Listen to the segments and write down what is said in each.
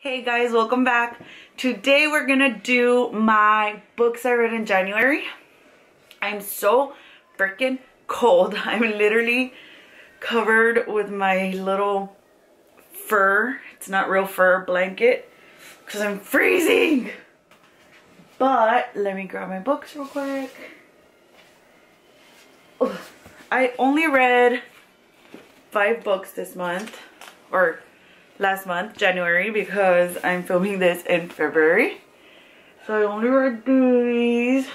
Hey guys, welcome back. Today we're gonna do my books I read in January. I'm so freaking cold. I'm literally covered with my little fur, it's not real fur, blanket because I'm freezing. But let me grab my books real quick. Ugh. I only read 5 books this month, or last month, January, because I'm filming this in February. So I only read these.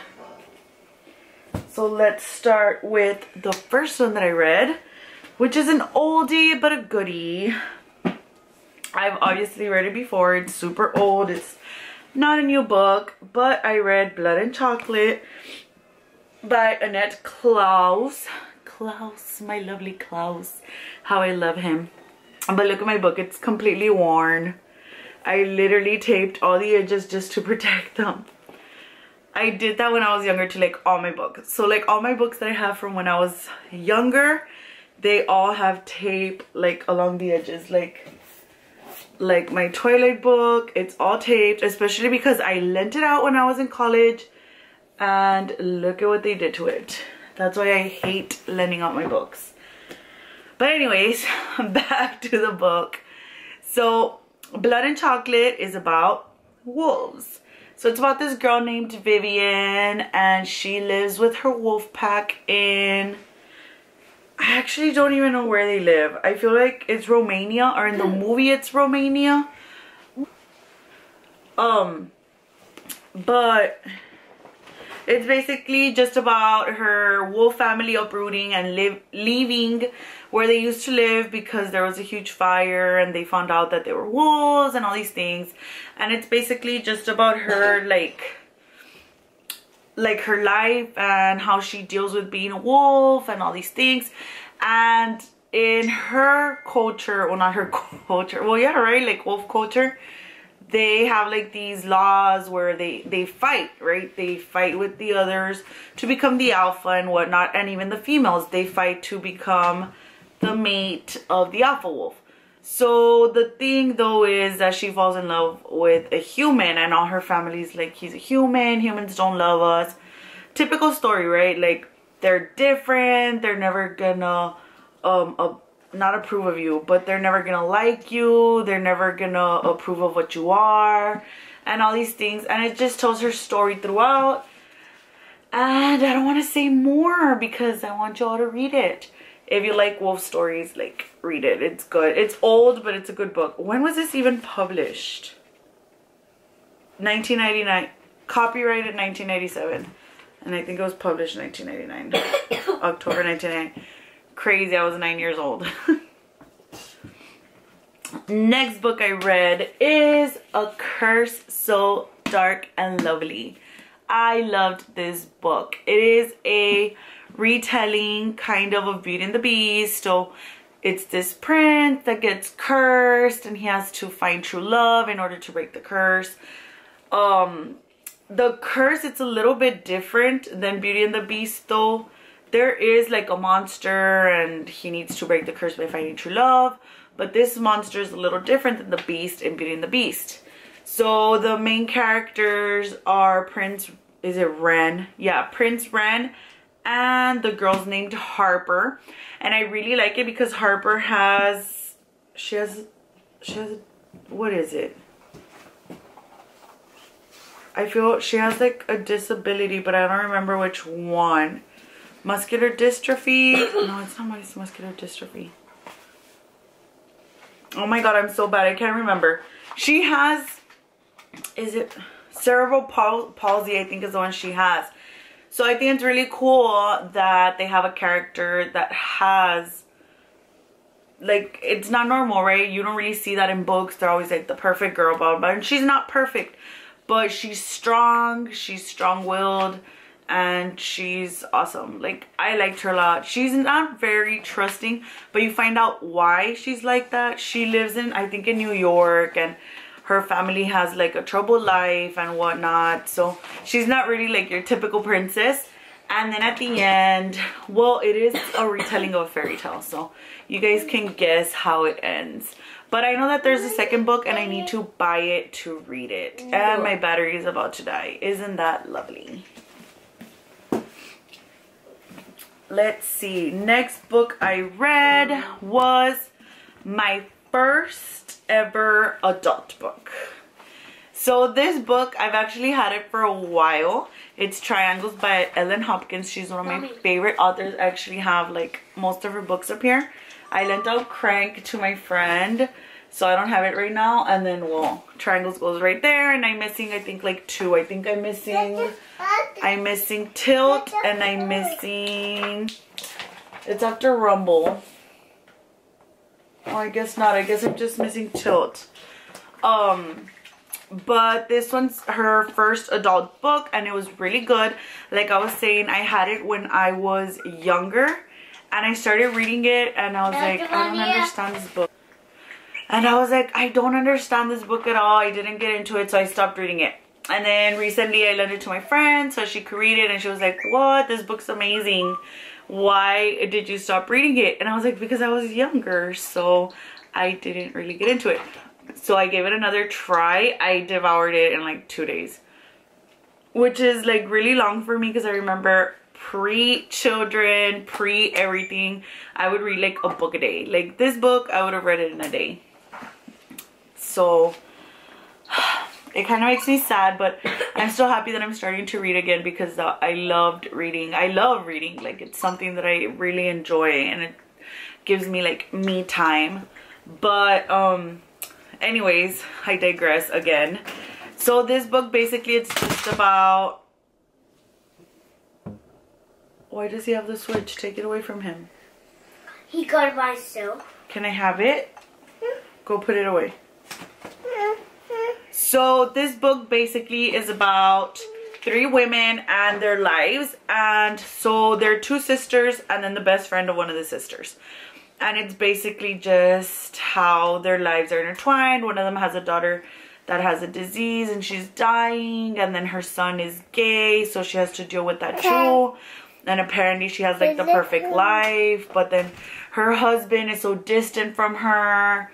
So let's start with the first one that I read, which is an oldie but a goodie. I've obviously read it before. It's super old. It's not a new book, but I read Blood and Chocolate by Annette Klause. Klause, my lovely Klause. How I love him. But look at my book, it's completely worn. I literally taped all the edges just to protect them. I did that when I was younger to like all my books. So like all my books that I have from when I was younger, they all have tape like along the edges. Like my Twilight book, it's all taped, especially because I lent it out when I was in college. And look at what they did to it. That's why I hate lending out my books. But anyways, back to the book. So Blood and Chocolate is about wolves. So it's about this girl named Vivian, and she lives with her wolf pack in, I actually don't even know where they live. I feel like it's Romania, or in the movie it's Romania. But it's basically just about her wolf family uprooting and leaving where they used to live because there was a huge fire and they found out that they were wolves and all these things. And it's basically just about her like her life and how she deals with being a wolf and all these things. And in her culture, well, not her culture, well yeah, right, like wolf culture, they have like these laws where they fight, right? They fight with the others to become the alpha and whatnot. And even the females, they fight to become the mate of the alpha wolf. So the thing though is that she falls in love with a human, and all her family's like, he's a human, humans don't love us. Typical story, right? Like they're different, they're never gonna not approve of you, but they're never gonna like you, they're never gonna approve of what you are, and all these things. And it just tells her story throughout. And I don't want to say more because I want y'all to read it. If you like wolf stories, like, read it. It's good. It's old, but it's a good book. When was this even published? 1999. Copyrighted 1997. And I think it was published 1999. October 1999. Crazy, I was 9 years old. Next book I read is A Curse So Dark and Lovely. I loved this book. It is a retelling kind of Beauty and the Beast. So it's this prince that gets cursed and he has to find true love in order to break the curse. The curse, it's a little bit different than Beauty and the Beast though. There is like a monster and he needs to break the curse by finding true love. But this monster is a little different than the Beast in Beauty and the Beast. So the main characters are Prince, is it Ren? Yeah, Prince Ren, and the girl's named Harper. And I really like it because Harper has, she has, what is it? I feel she has like a disability, but I don't remember which one. Muscular dystrophy? No, it's not muscular dystrophy. Oh my god, I'm so bad. I can't remember. She has, is it cerebral palsy, I think is the one she has. So I think it's really cool that they have a character that has, like, it's not normal, right? You don't really see that in books. They're always like the perfect girl, blah, blah, blah. And she's not perfect, but she's strong. She's strong-willed. And she's awesome. Like, I liked her a lot. She's not very trusting, but you find out why she's like that. She lives in, I think, in New York, and her family has like a troubled life and whatnot. So she's not really like your typical princess. And then at the end, well, it is a retelling of a fairy tale, so you guys can guess how it ends. But I know that there's a second book and I need to buy it to read it. And my battery is about to die. Isn't that lovely? Let's see. Next book I read was my first ever adult book. So this book, I've actually had it for a while. It's Triangles by Hopkins. She's one of my favorite authors. I actually have like most of her books up here. I lent out Crank to my friend, so I don't have it right now. And then, well, Triangles goes right there. And I'm missing, I think, like 2. I think I'm missing Tilt, and I'm missing, it's after Rumble. Oh, I guess not. I guess I'm just missing Tilt. But this one's her first adult book, and it was really good. Like I was saying, I had it when I was younger, and I started reading it, and I was like, I don't understand this book. And I was like, I don't understand this book at all. I didn't get into it, so I stopped reading it. And then recently I lent it to my friend so she could read it, and she was like, what? This book's amazing. Why did you stop reading it? And I was like, because I was younger, so I didn't really get into it. So I gave it another try. I devoured it in like 2 days, which is like really long for me, because I remember pre-children, pre-everything, I would read like a book a day. Like this book, I would have read it in a day. So it kind of makes me sad, but I'm still happy that I'm starting to read again, because I loved reading. I love reading. Like it's something that I really enjoy, and it gives me like me time. But anyways, I digress again. So this book, basically, it's just about... Why does he have the switch? Take it away from him. He got it by himself. Can I have it? Go put it away. So this book basically is about 3 women and their lives. And so they're 2 sisters and then the best friend of one of the sisters. And it's basically just how their lives are intertwined. One of them has a daughter that has a disease and she's dying. And then her son is gay, so she has to deal with that too. And apparently she has like the perfect life. But then her husband is so distant from her.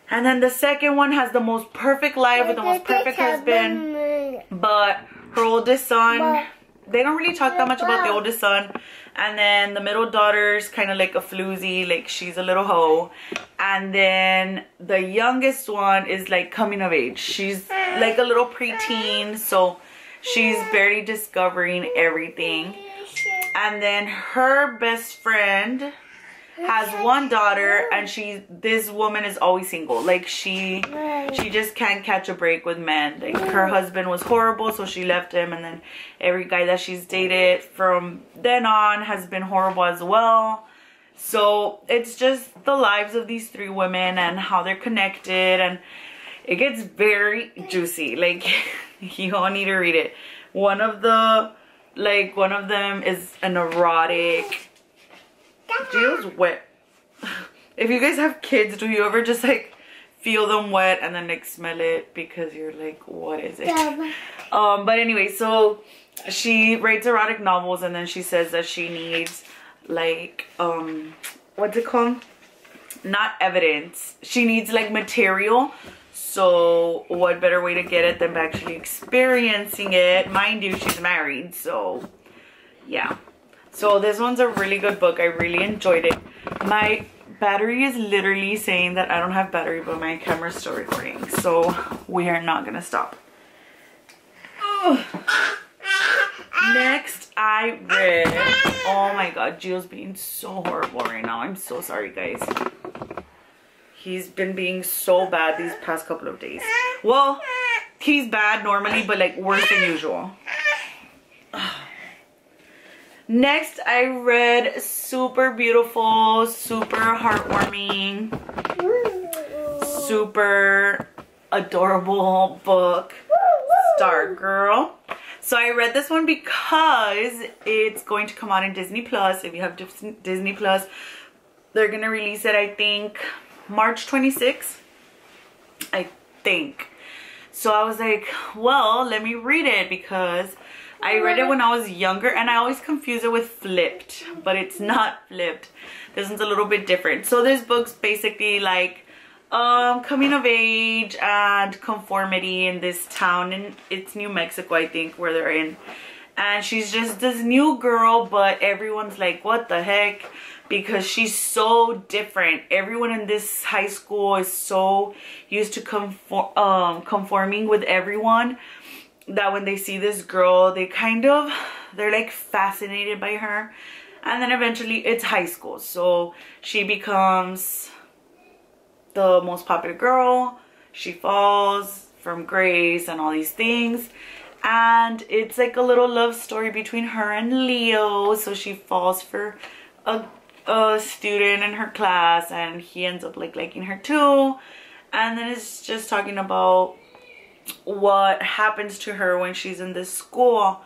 And then the second one has the most perfect life with the most perfect husband. But her oldest son, they don't really talk that much about the oldest son. And then the middle daughter's kind of like a floozy, like she's a little hoe. And then the youngest one is like coming of age. She's like a little preteen, so she's barely discovering everything. And then her best friend has one daughter, and this woman is always single. Like she just can't catch a break with men. Like her husband was horrible, so she left him, and then every guy that she's dated from then on has been horrible as well. So it's just the lives of these 3 women and how they're connected, and it gets very juicy. Like you all need to read it. One of them is an erotic. Gio's wet. If you guys have kids, do you ever just like feel them wet and then like smell it because you're like, what is it? But anyway, so she writes erotic novels, and then she says that she needs like what's it called? Not evidence. She needs like material. So what better way to get it than by actually experiencing it? Mind you, she's married, so yeah. So this one's a really good book. I really enjoyed it. My battery is literally saying that I don't have battery, but my camera's still recording. So we are not gonna stop. Next I read, oh my god, Gio's being so horrible right now. I'm so sorry, guys. He's been being so bad these past couple of days. Well, he's bad normally, but like worse than usual. Next, I read super beautiful, super heartwarming, super adorable book, Stargirl. So I read this one because it's going to come out in Disney Plus. If you have Disney Plus, they're going to release it, I think, March 26th. I think. So I was like, well, let me read it, because I read it when I was younger, and I always confuse it with Flipped, but it's not Flipped. This one's a little bit different. So this book's basically like coming of age and conformity in this town, and it's New Mexico, I think, where they're in. And she's just this new girl, but everyone's like, what the heck? Because she's so different. Everyone in this high school is so used to conforming with everyone that when they see this girl, they're like fascinated by her. And then eventually it's high school, so she becomes the most popular girl. She falls from grace and all these things, and it's like a little love story between her and Leo. So she falls for a student in her class, and he ends up like liking her too. And then it's just talking about what happens to her when she's in this school.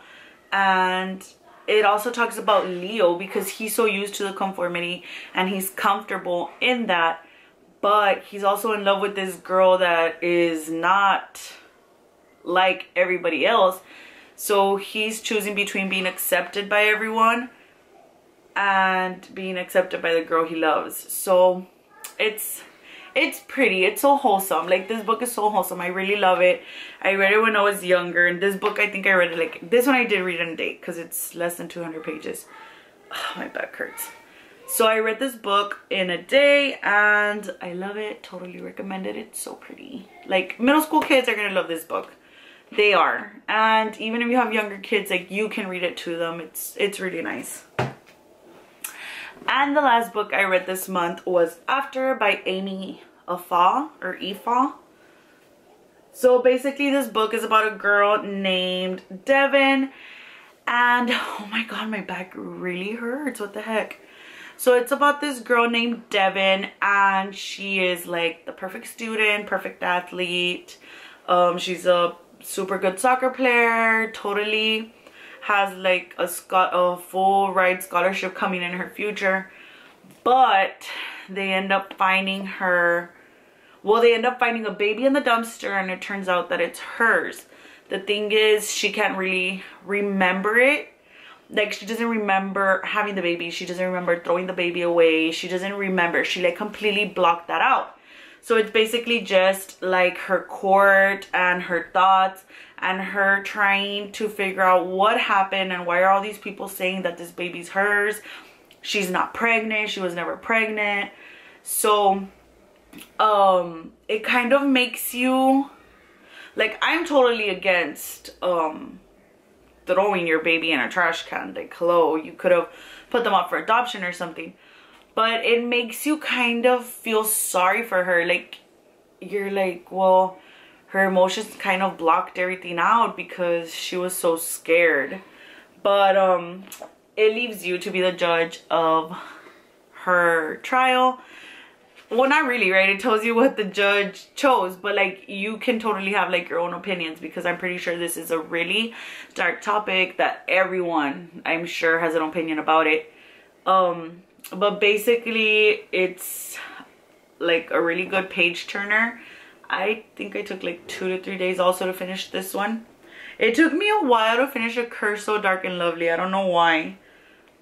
And it also talks about Leo, because he's so used to the conformity and he's comfortable in that, but he's also in love with this girl that is not like everybody else. So he's choosing between being accepted by everyone and being accepted by the girl he loves. So it's pretty. It's so wholesome. Like, this book is so wholesome. I really love it. I read it when I was younger, and this book, I think I read it like this one. I did read in a day because it's less than 200 pages. Oh, my back hurts. So I read this book in a day and I love it. Totally recommend it. It's so pretty. Like, middle school kids are gonna love this book. They are. And even if you have younger kids, like, you can read it to them. It's really nice. And the last book I read this month was After by Amy Efaw, or Efaw. So basically this book is about a girl named Devin, and oh my god, my back really hurts. What the heck? So it's about this girl named Devin, and she is like the perfect student, perfect athlete. She's a super good soccer player, totally has like a full ride scholarship coming in her future. But they end up finding her, well, they end up finding a baby in the dumpster, and it turns out that it's hers. The thing is, she can't really remember it. Like, she doesn't remember having the baby. She doesn't remember throwing the baby away. She doesn't remember. She like completely blocked that out. So it's basically just like her court and her thoughts and her trying to figure out what happened and why are all these people saying that this baby's hers. She's not pregnant. She was never pregnant. So it kind of makes you, like, I'm totally against throwing your baby in a trash can. Like, hello, you could have put them up for adoption or something. But it makes you kind of feel sorry for her. Like, you're like, well, her emotions kind of blocked everything out because she was so scared. But it leaves you to be the judge of her trial. Well, not really, right? It tells you what the judge chose, but like, you can totally have like your own opinions, because I'm pretty sure this is a really dark topic that everyone, I'm sure, has an opinion about it. But basically it's like a really good page turner. I think I took like 2 to 3 days also to finish this one. It took me a while to finish A Curse So Dark and Lovely. I don't know why.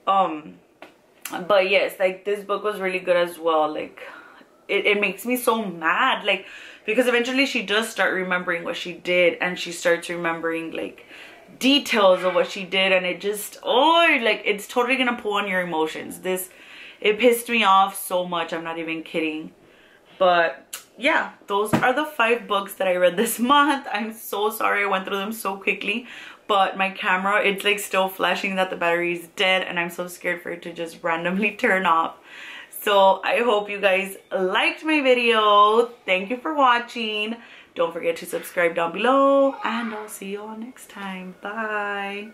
But yes, like, this book was really good as well. Like, it makes me so mad, like, because eventually she does start remembering what she did, and she starts remembering like details of what she did, and it just, oh, like, it's totally gonna pull on your emotions. It pissed me off so much, I'm not even kidding. But yeah, those are the 5 books that I read this month. I'm so sorry I went through them so quickly, but my camera, it's like still flashing that the battery is dead, and I'm so scared for it to just randomly turn off. So I hope you guys liked my video. Thank you for watching. Don't forget to subscribe down below, and I'll see you all next time. Bye.